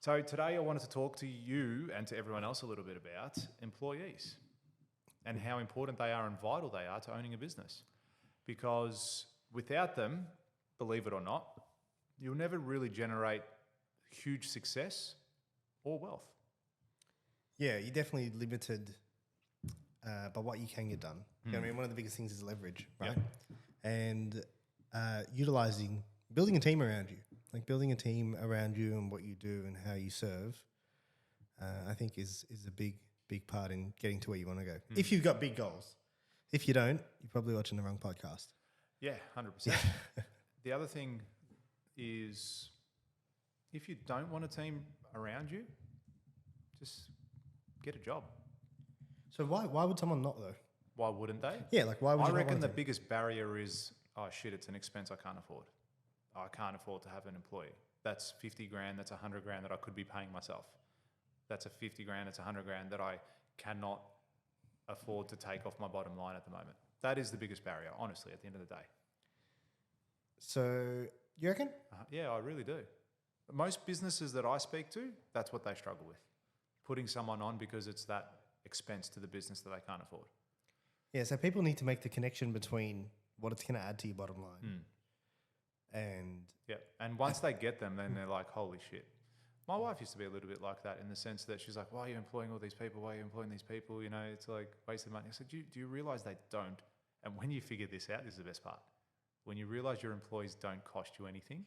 So today I wanted to talk to you and to everyone else a little bit about employees and how important they are and vital they are to owning a business. Because without them, believe it or not, you'll never really generate huge success or wealth. Yeah, you're definitely limited by what you can get done. You know what I mean? One of the biggest things is leverage, right? Yep. And building a team around you, like building a team around you and what you do and how you serve, I think is a big part in getting to where you want to go. If you've got big goals. If you don't, you're probably watching the wrong podcast. Yeah, 100%. The other thing is if you don't want a team around you, just get a job. So why would someone not though? Why wouldn't they? Yeah, like why would I you not reckon want the to? biggest barrier is, oh shit, it's an expense I can't afford. I can't afford to have an employee. That's 50 grand, that's 100 grand that I could be paying myself. That's a 50 grand, it's 100 grand that I cannot afford to take off my bottom line at the moment. That is the biggest barrier, honestly, at the end of the day. So you reckon? Yeah, I really do. Most businesses that I speak to, that's what they struggle with. Putting someone on because it's that expense to the business that they can't afford. Yeah, so people need to make the connection between what it's going to add to your bottom line. And yeah, and once they get them, then they're like, holy shit. My wife used to be a little bit like that in the sense that she's like, why are you employing all these people? Why are you employing these people? You know, it's like wasted money. I said, do you realize they don't? And when you figure this out, this is the best part. When you realize your employees don't cost you anything.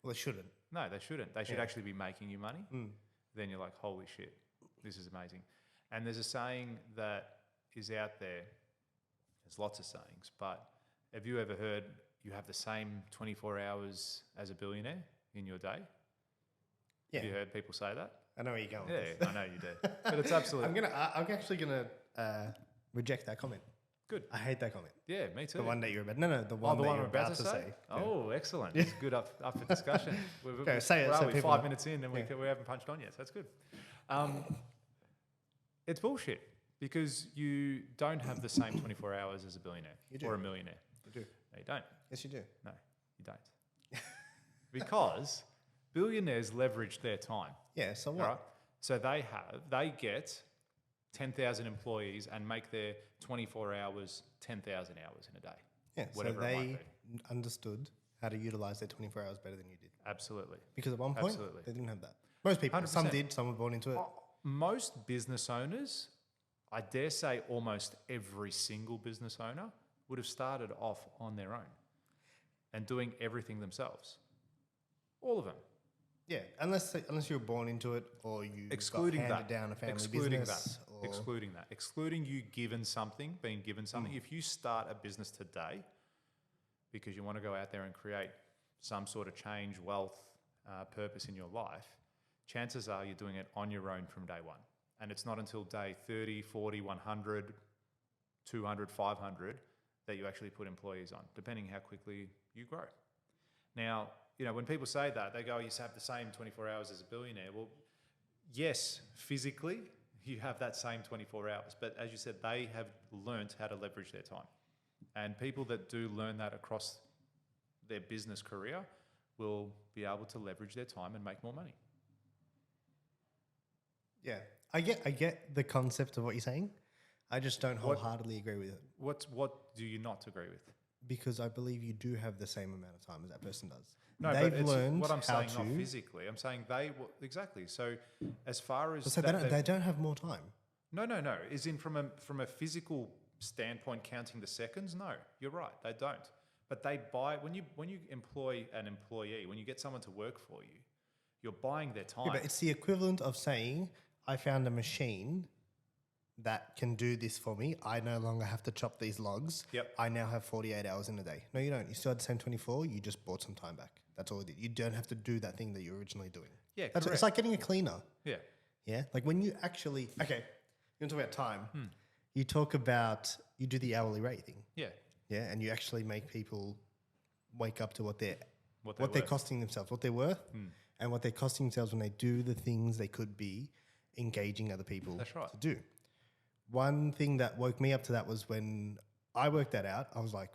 well, they shouldn't. No, they shouldn't. They should actually be making you money. Then you're like, holy shit, this is amazing. And there's a saying that is out there. There's lots of sayings, but have you ever heard you have the same 24 hours as a billionaire in your day? Yeah, Have you heard people say that? I know where you're going. Yeah, with this. I know you do. But it's absolutely I'm actually gonna reject that comment. good. I hate that comment. Yeah, me too. The one that you're about. No, the one the that one you're I'm about to say? Yeah. Oh, excellent. It's good up for discussion. Okay, say it where so are we? people 5 know. minutes in and we haven't punched on yet, so that's good. It's bullshit because you don't have the same 24 hours as a billionaire or a millionaire. You do. No, you don't. Yes, you do. No, you don't. Because billionaires leverage their time. Yeah. So what? Right? So they get 10,000 employees and make their 24 hours 10,000 hours in a day. Yeah. Whatever so it they might be. understood how to utilize their 24 hours better than you did. Absolutely. Because at one point Absolutely. they didn't have that. Most people. 100%. Some did. Some were born into it. Most business owners, I dare say almost every single business owner would have started off on their own and doing everything themselves. All of them. Yeah. Unless you were born into it or you Excluding got handed that. down a family Excluding business. that. Excluding that. Excluding you being given something. If you start a business today because you want to go out there and create some sort of change, wealth, purpose in your life, chances are you're doing it on your own from day one. And it's not until day 30, 40, 100, 200, 500 that you actually put employees on, depending how quickly you grow. Now, you know, when people say that, they go, you have the same 24 hours as a billionaire. Well, yes, physically, you have that same 24 hours. But as you said, they have learnt how to leverage their time. And people that do learn that across their business career will be able to leverage their time and make more money. Yeah. I get the concept of what you're saying. I just don't wholeheartedly agree with it. What do you not agree with? Because I believe you do have the same amount of time as that person does. No, They've but it's learned what I'm how saying, to. not physically. I'm saying exactly. So, as far as So they don't have more time. No. Is in from a physical standpoint, counting the seconds. No, you're right. They don't. But they buy when you employ an employee, when you get someone to work for you, you're buying their time. Yeah, but it's the equivalent of saying, I found a machine that can do this for me. I no longer have to chop these logs. Yep. I now have 48 hours in a day. No, you don't. You still had the same 24. You just bought some time back. That's all it did. You don't have to do that thing that you were originally doing. Yeah, It's correct. like getting a cleaner. Yeah. Yeah. Like when you actually, okay, you talk about time. You talk about, you do the hourly rate thing. Yeah. Yeah. And you actually make people wake up to what they're worth. costing themselves, what they're worth, and what they're costing themselves when they do the things they could be engaging other people That's right. to do. One thing that woke me up to that was when I worked that out, I was like,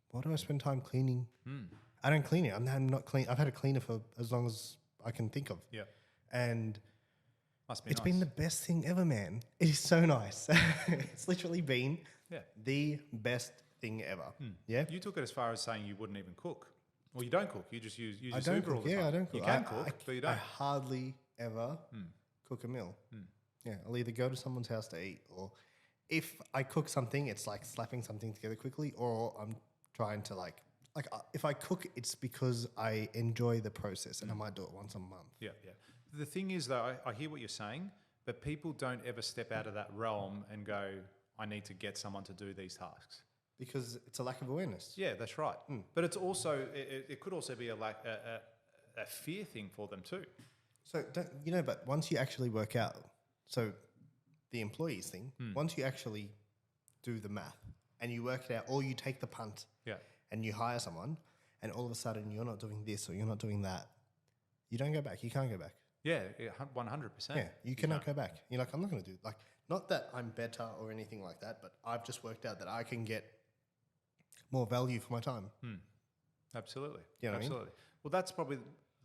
why do I spend time cleaning? I don't clean it. I'm not clean. I've had a cleaner for as long as I can think of. Yeah. And Must be it's nice. been the best thing ever, man. It is so nice. It's literally been the best thing ever. Yeah. You took it as far as saying you wouldn't even cook. Well, you don't cook. You just use your I don't Uber all cook. the time. Yeah, I don't cook. You can cook, but you don't. I hardly ever cook a meal. Yeah, I'll either go to someone's house to eat, or if I cook something, it's like slapping something together quickly, or I'm trying to if I cook, it's because I enjoy the process, and I might do it once a month. Yeah, yeah. The thing is, though, I hear what you're saying, but people don't ever step out of that realm and go, I need to get someone to do these tasks. Because it's a lack of awareness. Yeah, that's right. But it's also, it could also be a fear thing for them too. So, but once you actually work out, so the employees thing, once you actually do the math and you work it out, or you take the punt and you hire someone, and all of a sudden you're not doing this or you're not doing that, you don't go back. You can't go back. Yeah, 100%. Yeah, you cannot go back. You're like, I'm not going to do not that I'm better or anything like that, but I've just worked out that I can get more value for my time. Absolutely. You know what I mean? Absolutely. Well,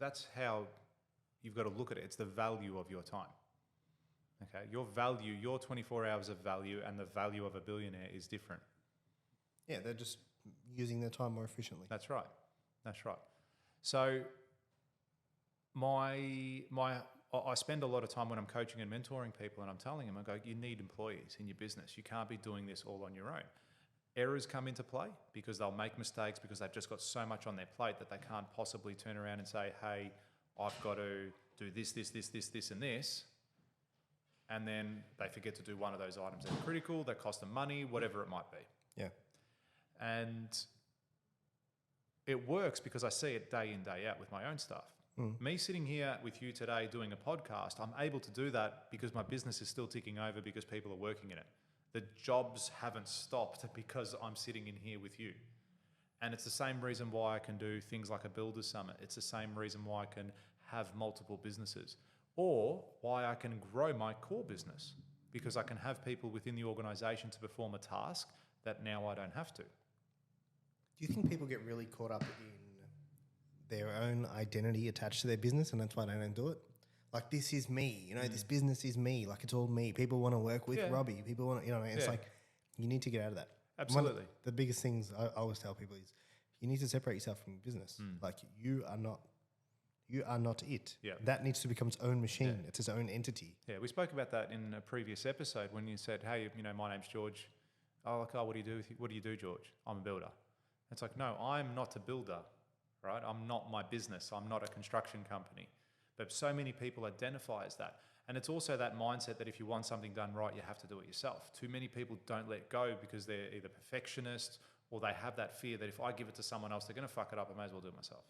that's how you've got to look at it. It's the value of your time. Okay, your value, your 24 hours of value and the value of a billionaire is different. Yeah, they're just using their time more efficiently. That's right. That's right. So I spend a lot of time when I'm coaching and mentoring people, and I'm telling them, I go, you need employees in your business. You can't be doing this all on your own. Errors come into play because they'll make mistakes because they've just got so much on their plate that they can't possibly turn around and say, hey, I've got to do this, and this. And then they forget to do one of those items that are critical, that cost them money, whatever it might be. Yeah. And it works because I see it day in, day out with my own stuff. Me sitting here with you today doing a podcast, I'm able to do that because my business is still ticking over because people are working in it. The jobs haven't stopped because I'm sitting in here with you. And it's the same reason why I can do things like a Builders Summit. It's the same reason why I can have multiple businesses, or why I can grow my core business, because I can have people within the organization to perform a task that now I don't have to. Do you think people get really caught up in their own identity attached to their business, and that's why they don't do it? Like, this is me, this business is me, like it's all me. People want to work with Robby. People want to, it's like, you need to get out of that. Absolutely. The biggest things I always tell people is you need to separate yourself from your business. Like, you are not it. Yeah. That needs to become its own machine. It's its own entity. Yeah, we spoke about that in a previous episode when you said, hey, my name's George. Oh, like, what do you do? What do you do, George? I'm a builder. It's like, no, I'm not a builder, right? I'm not my business. I'm not a construction company. But so many people identify as that. And it's also that mindset that if you want something done right, you have to do it yourself. Too many people don't let go because they're either perfectionists or they have that fear that if I give it to someone else, they're going to fuck it up. I may as well do it myself.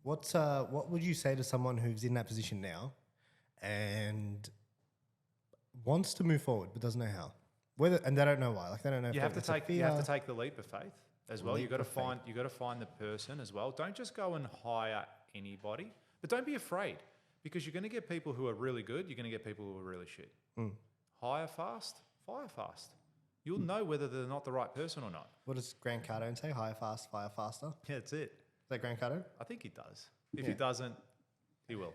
What would you say to someone who's in that position now and wants to move forward but doesn't know how? And they don't know why. Like, they don't know. You have to take the leap of faith as well. You got to find the person as well. Don't just go and hire anybody, but don't be afraid, because you're going to get people who are really good. You're going to get people who are really shit. Hire fast, fire fast. You'll know whether they're not the right person or not. What does Grant Cardone say? Hire fast, fire faster. Yeah, that's it. Is that Grant Cardone? I think he does. If he doesn't, he will.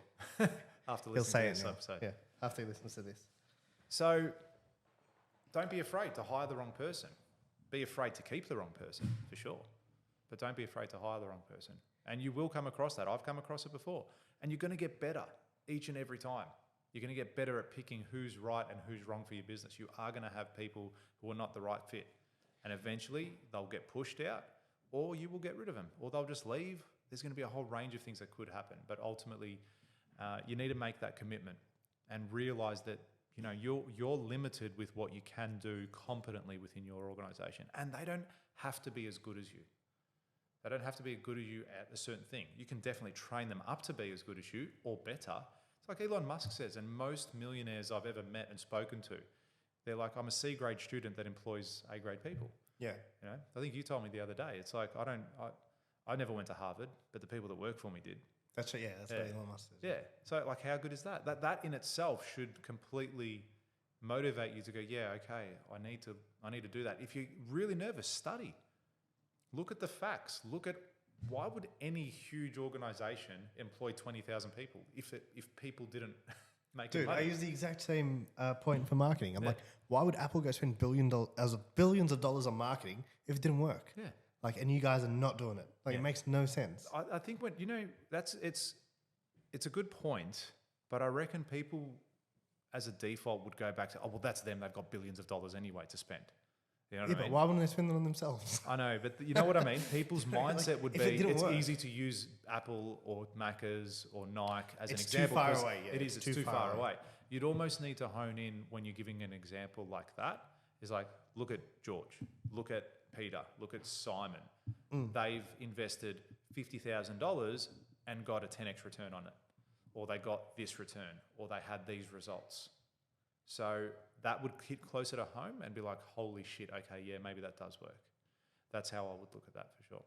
After listening He'll say to it this now. episode. Yeah, after he listens to this. So don't be afraid to hire the wrong person. Be afraid to keep the wrong person, for sure. But don't be afraid to hire the wrong person. And you will come across that. I've come across it before. And you're going to get better each and every time. You're going to get better at picking who's right and who's wrong for your business. You are going to have people who are not the right fit. And eventually they'll get pushed out, or you will get rid of them, or they'll just leave. There's going to be a whole range of things that could happen. But ultimately, you need to make that commitment and realize that you're limited with what you can do competently within your organization. And they don't have to be as good as you. They don't have to be as good as you at a certain thing. You can definitely train them up to be as good as you or better. It's like Elon Musk says, and most millionaires I've ever met and spoken to, they're like, I'm a C-grade student that employs A-grade people. Yeah. I think you told me the other day, it's like, I never went to Harvard, but the people that work for me did. That's what Elon Musk says. Yeah. So like, how good is that? That in itself should completely motivate you to go, yeah, okay, I need to do that. If you're really nervous, study. Look at the facts. Look at why would any huge organization employ 20,000 people if people didn't make Dude, money? I use the exact same point for marketing. I'm Yeah. like, why would Apple go spend billions of dollars on marketing if it didn't work? Yeah. Like, and you guys are not doing it. Like, Yeah. it makes no sense. I think when it's a good point, but I reckon people as a default would go back to, oh well, that's them. They've got billions of dollars anyway to spend. You know what Yeah, I but mean? why wouldn't they spend it on themselves? I know, but you know what I mean? People's Like, mindset would if be it didn't it's work. easy to use Apple or Macca's or Nike as an It's too example. far 'cause away, yeah, It is, it's it's too too far far away. away. You'd almost need to hone in when you're giving an example like that. Is like, look at George, look at Peter, look at Simon. They've invested $50,000 and got a 10x return on it. Or they got this return, or they had these results. So that would hit closer to home and be like, holy shit, okay, yeah, maybe that does work. That's how I would look at that for sure.